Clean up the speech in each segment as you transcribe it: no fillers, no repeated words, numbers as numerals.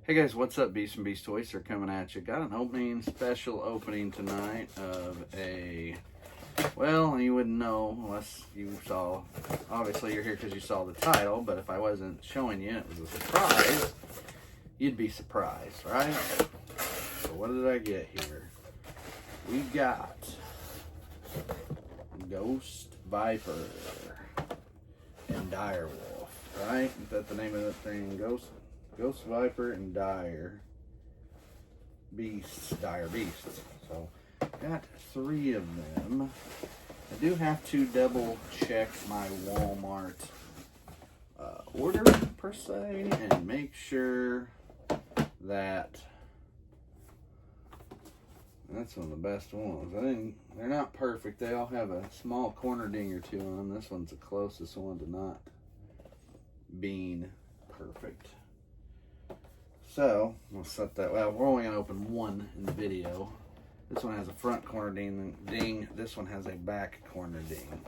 Hey guys, what's up? Beast and Beast Toys are coming at you. Got an special opening tonight of a, well, you wouldn't know unless you saw, obviously you're here because you saw the title, but if I wasn't showing you, it was a surprise, you'd be surprised, right? So what did I get here? We got Ghost Viper and Direwolf, right? Is that the name of that thing? Ghost Viper and Dire Beasts. So, got 3 of them. I do have to double check my Walmart order, per se, and make sure that that's one of the best ones. They're not perfect. They all have a small corner ding or two on them. This one's the closest one to not being perfect. So, we'll set that. Well, we're only going to open one in the video. This one has a front corner ding. This one has a back corner ding.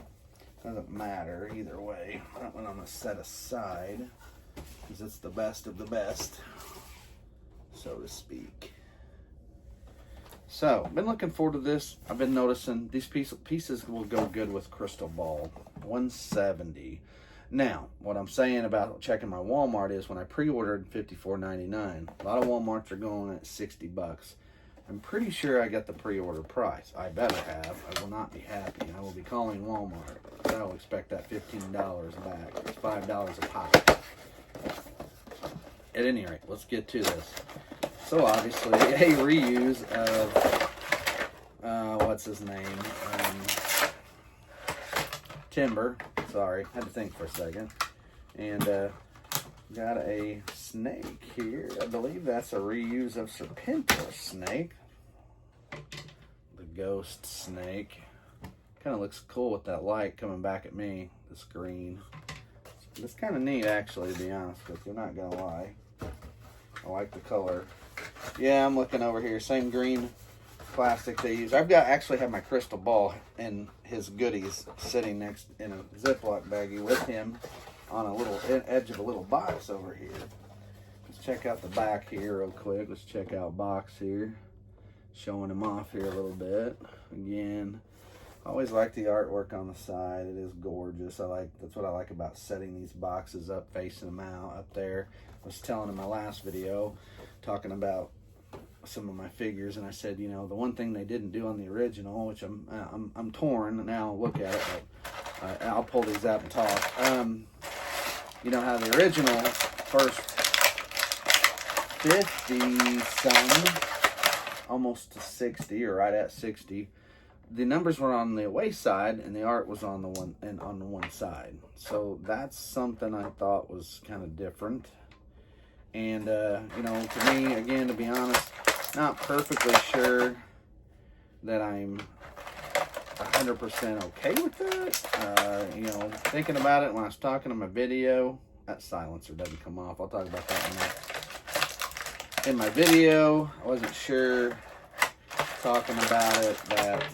Doesn't matter either way. That one I'm going to set aside because it's the best of the best, so to speak. So, been looking forward to this. I've been noticing these pieces will go good with Crystal Ball. 170. Now, what I'm saying about checking my Walmart is when I pre-ordered $54.99, a lot of Walmarts are going at $60. I'm pretty sure I got the pre-order price. I better have. I will not be happy. I will be calling Walmart. I will expect that $15 back. It's $5 a pop. At any rate, let's get to this. So obviously, a reuse of, what's his name? Timber. Sorry, had to think for a second. And got a snake here. I believe that's a reuse of Serpentor snake. The ghost snake. Kind of looks cool with that light coming back at me. This green. It's kind of neat, actually, to be honest with you. I'm not gonna lie. I like the color. Yeah, I'm looking over here. Same green plastic they use. Actually have my Crystal Ball and his goodies sitting next in a Ziploc baggie with him on a little edge of a little box over here. Let's check out the back here real quick. Let's check out box here. Showing him off here a little bit. Again, I always like the artwork on the side. It is gorgeous. That's what I like about setting these boxes up, facing them out up there. I was telling in my last video, talking about some of my figures, and I said, you know, the one thing they didn't do on the original, which I'm torn now. Look at it, but I'll pull these out and talk. You know how the original first 50 some, almost to 60 or right at 60, the numbers were on the away side and the art was on the one side. So that's something I thought was kind of different. And you know, to me, again, to be honest, not perfectly sure that I'm 100% okay with that. You know, thinking about it when I was talking in my video, that silencer doesn't come off. I'll talk about that in my video. I wasn't sure, talking about it, that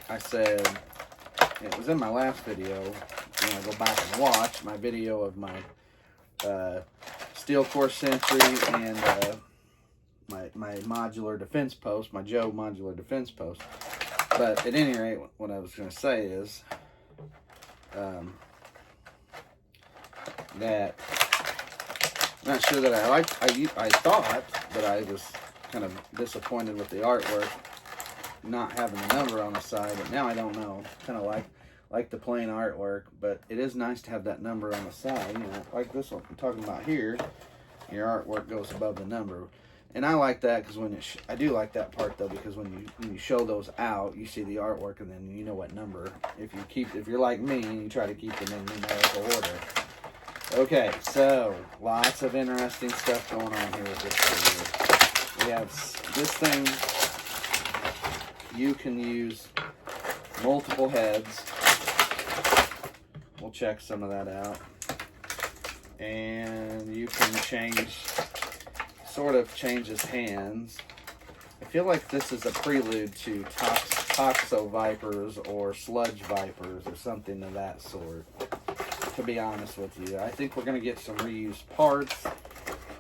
I said, it was in my last video. When I go back and watch my video of my Steel Core Sentry and my modular defense post, my Joe modular defense post. But at any rate, what I was going to say is that I'm not sure that I thought that I was kind of disappointed with the artwork, not having the number on the side, but now I don't know. Kind of like the plain artwork, but it is nice to have that number on the side. You know, like this one I'm talking about here, your artwork goes above the number, and I like that because I do like that part though, because when you show those out, you see the artwork and then you know what number. If you're like me and you try to keep them in numerical order. Okay, so lots of interesting stuff going on here with this figure. We have this thing. You can use multiple heads. We'll check some of that out. And you can sort of change his hands. I feel like this is a prelude to Toxo Vipers or Sludge Vipers or something of that sort. to be honest with you. I think we're going to get some reused parts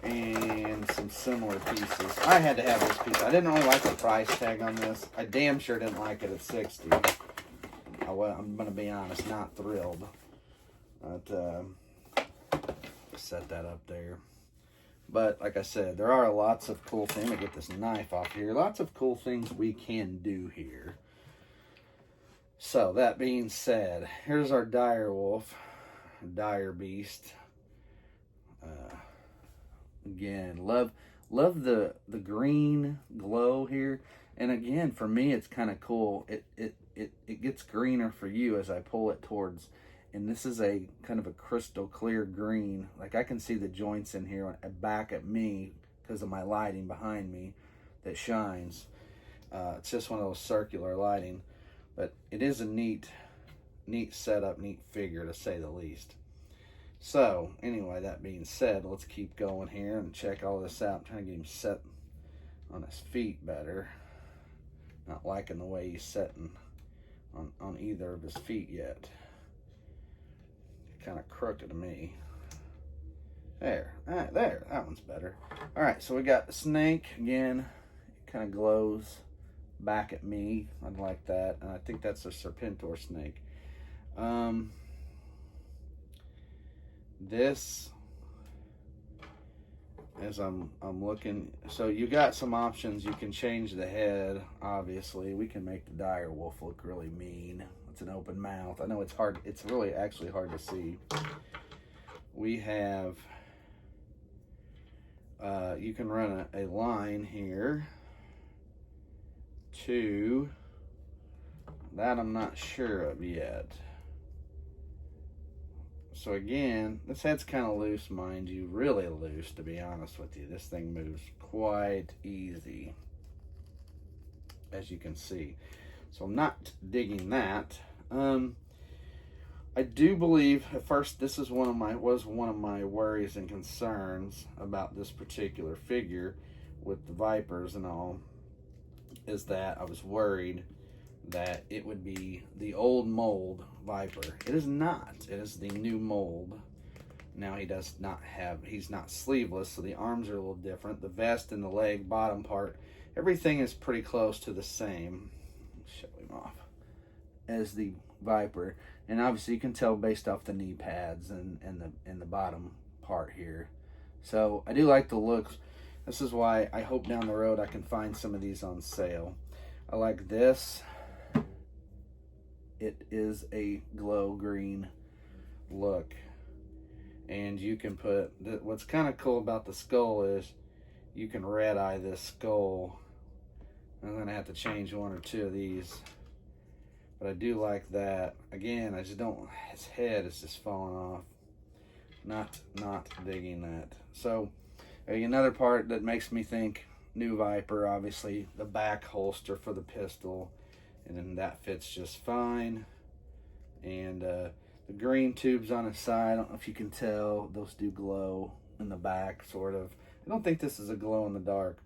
and some similar pieces. I had to have this piece. I didn't really like the price tag on this. I damn sure didn't like it at $60. I'm going to be honest, not thrilled. But, set that up there. But, like I said, there are lots of cool things. Let me get this knife off here. Lots of cool things we can do here. So, that being said, here's our dire wolf, dire beast. Again, love the green glow here. And again, for me, it's kind of cool. It gets greener for you as I pull it towards. And this is a kind of a crystal clear green. Like I can see the joints in here back at me because of my lighting behind me that shines. It's just one of those circular lighting. But it is a neat setup, neat figure to say the least. So, anyway, that being said, let's keep going here and check all this out. I'm trying to get him set on his feet better. Not liking the way he's sitting on either of his feet yet. Kind of crooked to me. There. All right, there. That one's better. All right, so we got the snake. Again, it kind of glows back at me. I like that. And I think that's a Serpentor snake. This, as I'm looking, so you got some options. You can change the head, obviously. We can make the dire wolf look really mean. It's an open mouth. I know it's hard. It's really actually hard to see. We have, you can run a line here to, that I'm not sure of yet. So again, this head's kind of loose, mind you, really loose, to be honest with you. This thing moves quite easy, as you can see. So I'm not digging that. I do believe at first this is was one of my worries and concerns about this particular figure with the Vipers and all, is that I was worried that it would be the old mold Viper. It is not. It is the new mold. Now he's not sleeveless, so the arms are a little different. The vest and the leg bottom part, everything is pretty close to the same. Show him off. As the Viper. And obviously you can tell based off the knee pads and the bottom part here. So I do like the looks. This is why I hope down the road I can find some of these on sale. I like this. It is a glow green look. And you can put, what's kind of cool about the skull is you can red eye this skull. I'm going to have to change one or two of these. But I do like that. Again, I just don't, his head is just falling off. Not digging that. So, another part that makes me think new Viper, obviously, the back holster for the pistol. And then that fits just fine. And the green tubes on his side, I don't know if you can tell, those do glow in the back, sort of. I don't think this is a glow in the dark.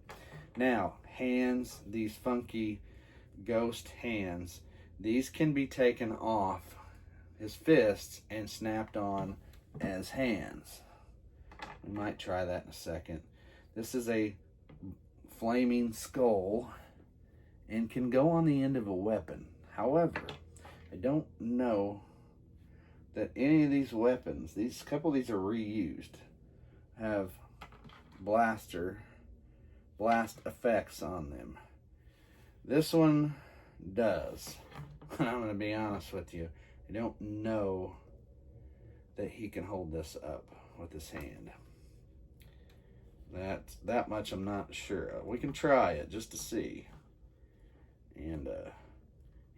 Now, hands, these funky ghost hands, these can be taken off his fists and snapped on as hands. We might try that in a second. This is a flaming skull and can go on the end of a weapon. However, I don't know that any of these weapons, a couple of these are reused, have blast effects on them. This one does. And I'm going to be honest with you, I don't know that he can hold this up with his hand. That much I'm not sure of. We can try it just to see. And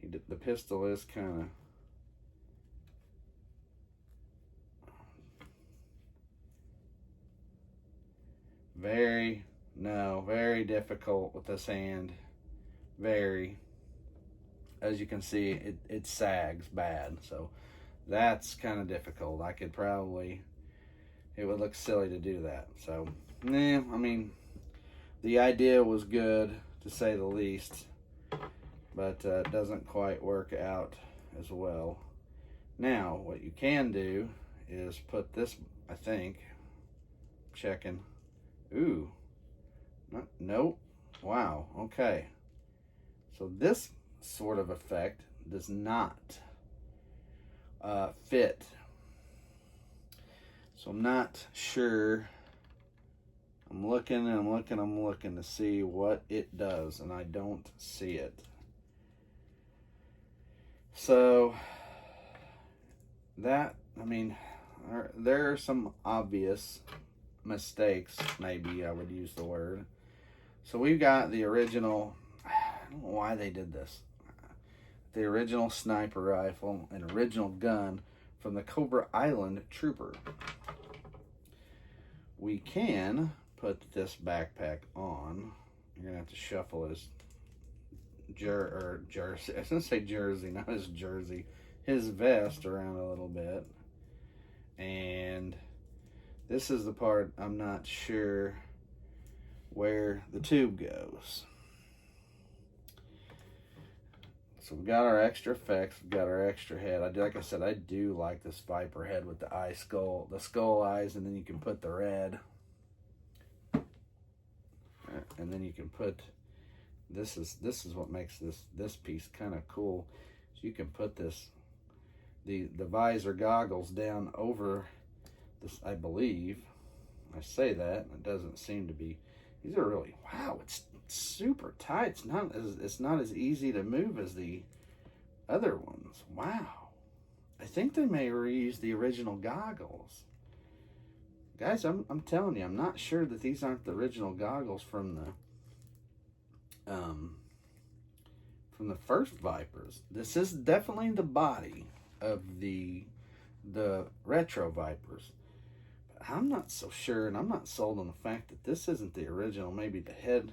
the pistol is kind of very difficult with this hand. Very. As you can see, it sags bad. So that's kind of difficult. I could probably, it would look silly to do that. So, I mean, the idea was good to say the least, but it doesn't quite work out as well. Now, what you can do is put this, I think, checking. Ooh, nope. Wow, okay. So this sort of effect does not fit. So I'm not sure. I'm looking and I'm looking to see what it does, and I don't see it. So that, I mean, there are some obvious mistakes, maybe I would use the word. So we've got the original, I don't know why they did this, the original sniper rifle and original gun from the Cobra Island Trooper. We can put this backpack on. You're gonna have to shuffle his jersey. I was gonna say jersey, not his jersey. His vest around a little bit. And this is the part I'm not sure where the tube goes. So we got our extra effects, we got our extra head. Like I said, I do like this Viper head with the the skull eyes, and then you can put the red. And then you can put, this is what makes this piece kind of cool. So you can put this, the visor goggles down over this, I believe. I say that, and it doesn't seem to be. These are really, wow, it's super tight. It's not as easy to move as the other ones. Wow. I think they may reuse the original goggles. Guys, I'm telling you, I'm not sure that these aren't the original goggles from the first Vipers. This is definitely the body of the retro Vipers. But I'm not so sure, and I'm not sold on the fact that this isn't the original. Maybe the head.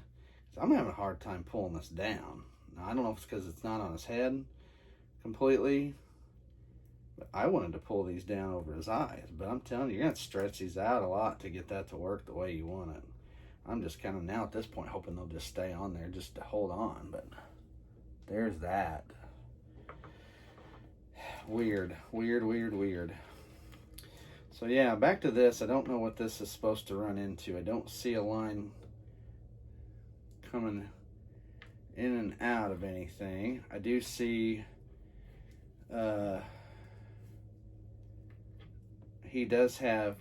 I'm having a hard time pulling this down. Now, I don't know if it's because it's not on his head completely. But I wanted to pull these down over his eyes. But I'm telling you, you're going to stretch these out a lot to get that to work the way you want it. I'm just kind of now at this point hoping they'll just stay on there just to hold on. But there's that. Weird. So yeah, back to this. I don't know what this is supposed to run into. I don't see a line coming in and out of anything. I do see he does have,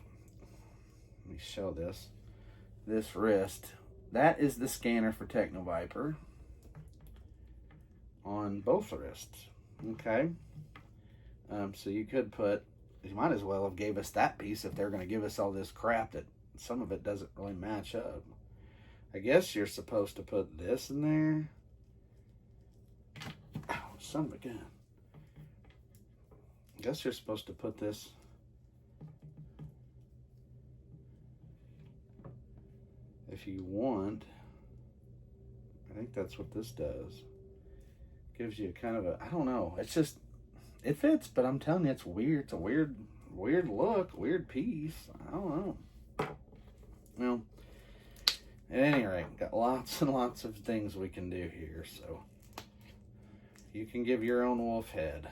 let me show this wrist. That is the scanner for Techno Viper on both wrists. Okay. So you could put, you might as well have gave us that piece if they're going to give us all this crap that some of it doesn't really match up. I guess you're supposed to put this in there. Ow, son of a gun. I guess you're supposed to put this if you want. I think that's what this does. Gives you kind of a, I don't know. It's just, it fits, but I'm telling you, it's weird. It's a weird look, weird piece. I don't know. Well, at any rate, got lots and lots of things we can do here, so you can give your own wolf head.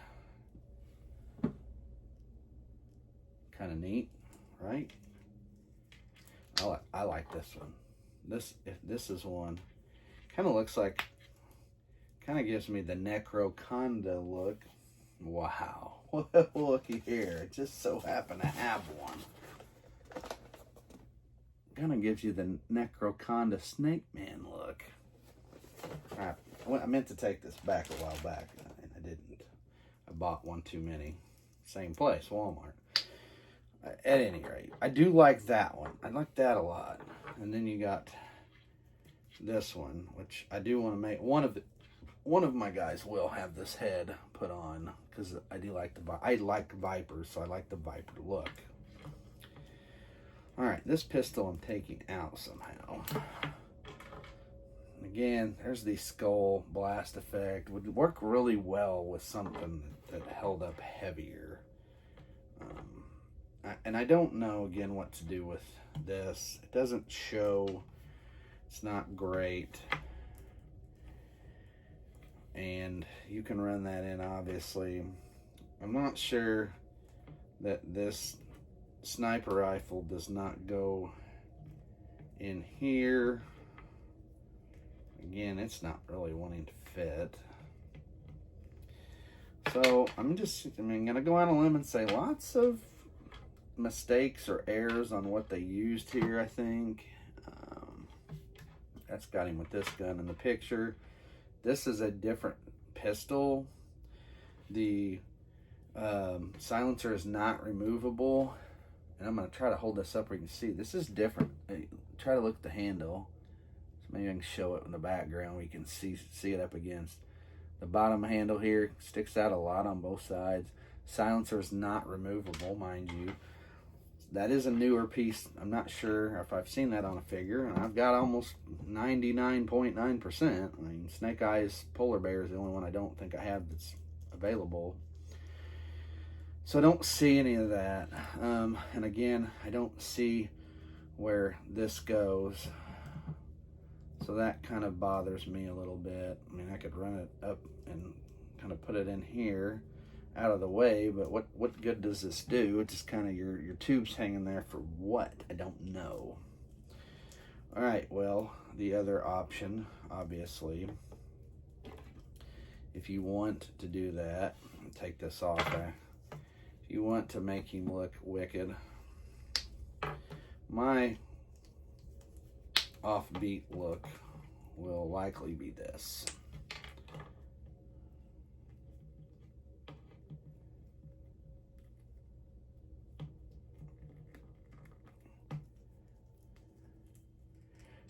Kind of neat, right? I like this one. This is one. Kind of looks like, kind of gives me the Necroconda look. Wow. Looky here. It just so happened to have one. Kind of gives you the Necroconda Snake Man look. I meant to take this back a while back, and I didn't. I bought one too many. Same place, Walmart. At any rate, I do like that one. I like that a lot. And then you got this one, which I do want to make. One of my guys will have this head put on because I do like I like Vipers, so I like the Viper look. All right, this pistol I'm taking out somehow. Again, there's the skull blast effect. Would work really well with something that held up heavier. And I don't know, again, what to do with this. It doesn't show. It's not great. And you can run that in, obviously. I'm not sure that this sniper rifle does not go in here. Again, it's not really wanting to fit. So I'm gonna go out on a limb and say lots of mistakes or errors on what they used here, I think. That's got him with this gun in the picture. This is a different pistol. The silencer is not removable. And I'm going to try to hold this up where you can see. This is different. Try to look at the handle. So maybe I can show it in the background where you can see it up against. The bottom handle here sticks out a lot on both sides. Silencer is not removable, mind you. That is a newer piece. I'm not sure if I've seen that on a figure. And I've got almost 99.9%. I mean, Snake Eyes Polar Bear is the only one I don't think I have that's available. So I don't see any of that. And again, I don't see where this goes. So that kind of bothers me a little bit. I mean, I could run it up and kind of put it in here out of the way, but what good does this do? It's just kind of your tubes hanging there for what? I don't know. All right, well, the other option, obviously, if you want to do that, take this off. If you want to make him look wicked, my offbeat look will likely be this.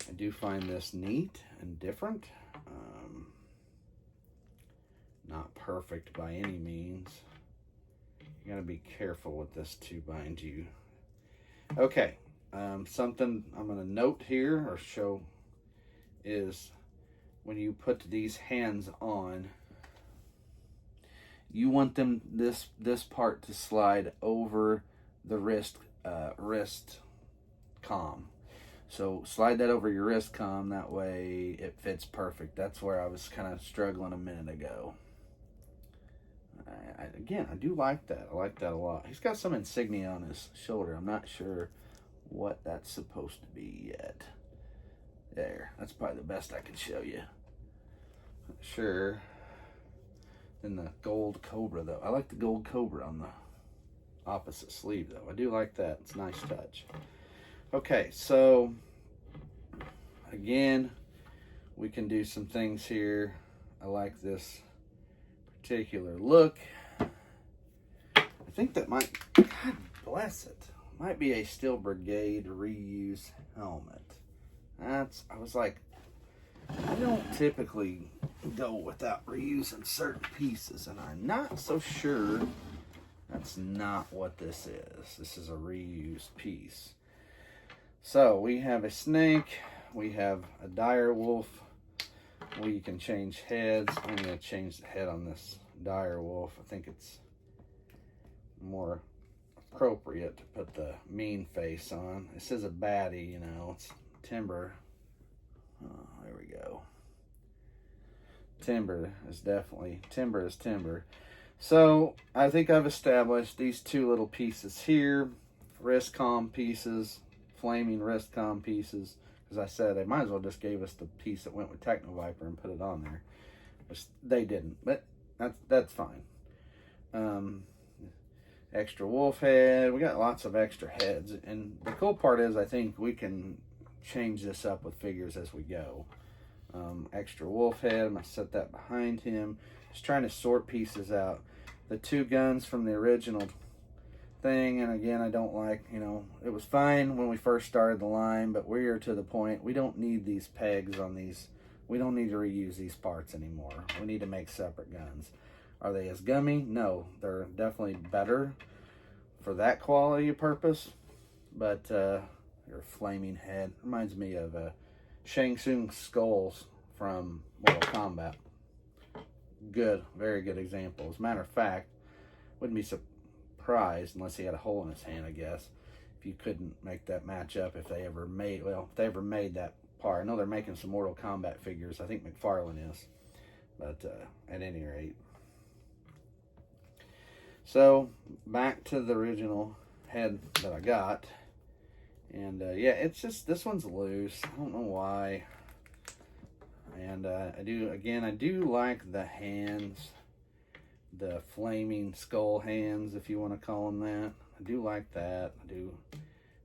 I do find this neat and different. Not perfect by any means. You gotta be careful with this too, mind you. Okay, something I'm gonna note here or show is when you put these hands on, you want them this part to slide over the wrist comm. So slide that over your wrist comm, that way it fits perfect. That's where I was kind of struggling a minute ago. Again, I do like that. I like that a lot. He's got some insignia on his shoulder. I'm not sure what that's supposed to be yet. There, that's probably the best I can show you. Not sure. Then the gold cobra, though. I like the gold cobra on the opposite sleeve, though. I do like that. It's a nice touch. Okay, so again, we can do some things here. I like this particular look. I think that might, God bless it, might be a Steel Brigade reuse helmet. I was like, I don't typically go without reusing certain pieces, and I'm not so sure that's not what this is. This is a reused piece. So we have a snake, we have a dire wolf. We can change heads. I'm going to change the head on this dire wolf. I think it's more appropriate to put the mean face on. This is a baddie, you know. It's timber. Oh, there we go. Timber is definitely, timber is timber. So I think I've established these two little pieces here, wrist comm pieces, flaming wrist comm pieces. As I said, they might as well just gave us the piece that went with Techno Viper and put it on there. Which they didn't, but that's fine. Extra wolf head. We got lots of extra heads. And the cool part is I think we can change this up with figures as we go. Extra wolf head. I'm going to set that behind him. Just trying to sort pieces out. The two guns from the original thing, and again, I don't like, you know, it was fine when we first started the line, but we're to the point we don't need these pegs on these. We don't need to reuse these parts anymore. We need to make separate guns. Are they as gummy? No, they're definitely better for that quality of purpose, but your flaming head reminds me of Shang Tsung skulls from Mortal Kombat. Good, very good example. As a matter of fact, wouldn't be surprised, unless he had a hole in his hand, I guess, if you couldn't make that match up if they ever made, well, if they ever made that part. I know they're making some Mortal Kombat figures. I think McFarlane is, but at any rate. So back to the original head that I got. And yeah, it's just, this one's loose. I don't know why. And I do like the hands, the flaming skull hands, if you want to call them that. I do like that. I do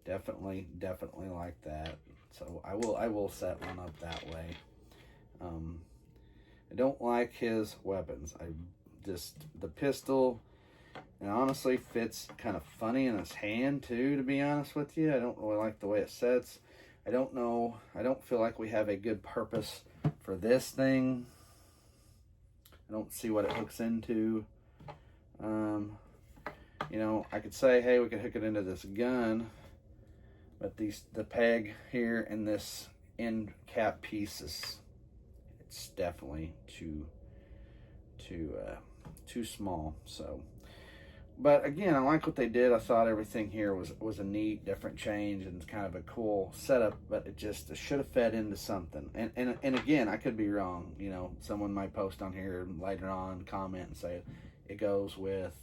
definitely like that. So I will set one up that way. I don't like his weapons. The pistol, it honestly fits kind of funny in his hand too, to be honest with you. I don't really like the way it sets. I don't know. I don't feel like we have a good purpose for this thing. I don't see what it hooks into. You know, I could say, hey, we could hook it into this gun, but the peg here and this end cap piece it's definitely too small. So, but again, I like what they did. I thought everything here was a neat, different change and kind of a cool setup, but it should have fed into something. And again, I could be wrong. You know, someone might post on here later on, comment and say it goes with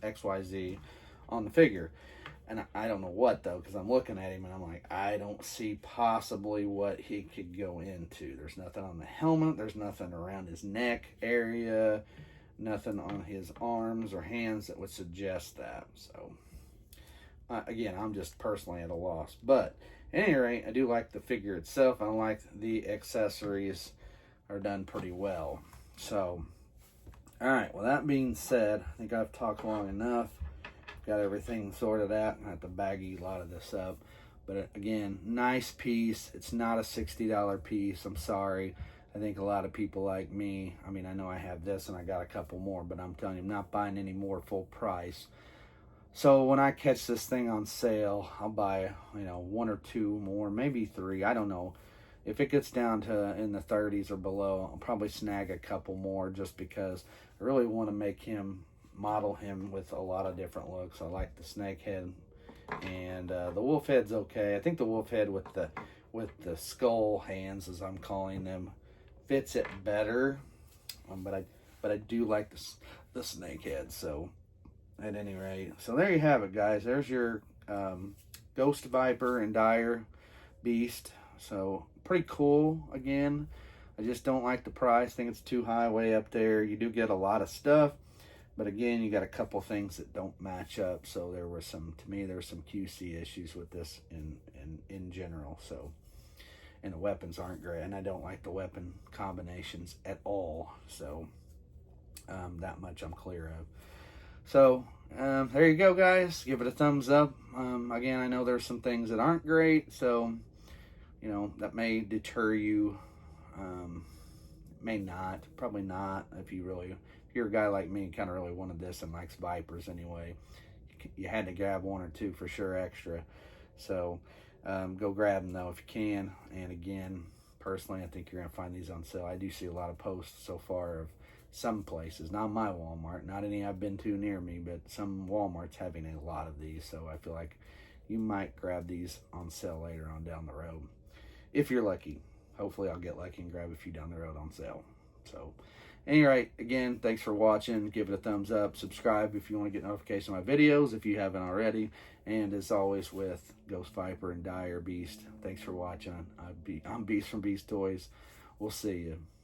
XYZ on the figure. And I don't know what though, because I'm looking at him and I'm like, I don't see possibly what he could go into. There's nothing on the helmet. There's nothing around his neck area. Nothing on his arms or hands that would suggest that. So, again, I'm just personally at a loss. But, at any rate, I do like the figure itself. I like the accessories are done pretty well. So, alright, well, that being said, I think I've talked long enough. Got everything sorted out. I have to baggy a lot of this up. But, again, nice piece. It's not a $60 piece. I'm sorry. I think a lot of people like me, I mean, I know I have this and I got a couple more, but I'm telling you, I'm not buying any more full price. So when I catch this thing on sale, I'll buy, you know, 1 or 2 more, maybe 3. I don't know. If it gets down to in the 30s or below, I'll probably snag a couple more just because I really want to model him with a lot of different looks. I like the snake head, and the wolf head's okay. I think the wolf head with the skull hands, as I'm calling them, fits it better, but I do like the snake head. So at any rate, so there you have it, guys. There's your Ghost Viper and Dire Beast. So pretty cool. Again, I just don't like the price. I think it's too high, way up there. You do get a lot of stuff, but again, you got a couple things that don't match up. So there were some QC issues with this in general. So. And the weapons aren't great, and I don't like the weapon combinations at all. So that much I'm clear of. So there you go, guys. Give it a thumbs up. Again, I know there's some things that aren't great, so you know that may deter you. May not, probably not. If you're a guy like me, kind of really wanted this and likes Vipers anyway, you had to grab 1 or 2 for sure extra. So. Go grab them though if you can. And again, personally, I think you're gonna find these on sale. I do see a lot of posts so far of some places, not my Walmart, not any I've been to near me, but some Walmart's having a lot of these. So I feel like you might grab these on sale later on down the road if you're lucky. Hopefully I'll get lucky and grab a few down the road on sale. So anyway, again, thanks for watching. Give it a thumbs up. Subscribe if you want to get notifications of my videos if you haven't already. And as always with Ghost Viper and Dire Beast, thanks for watching. I'm Beast from Beast Toys. We'll see you.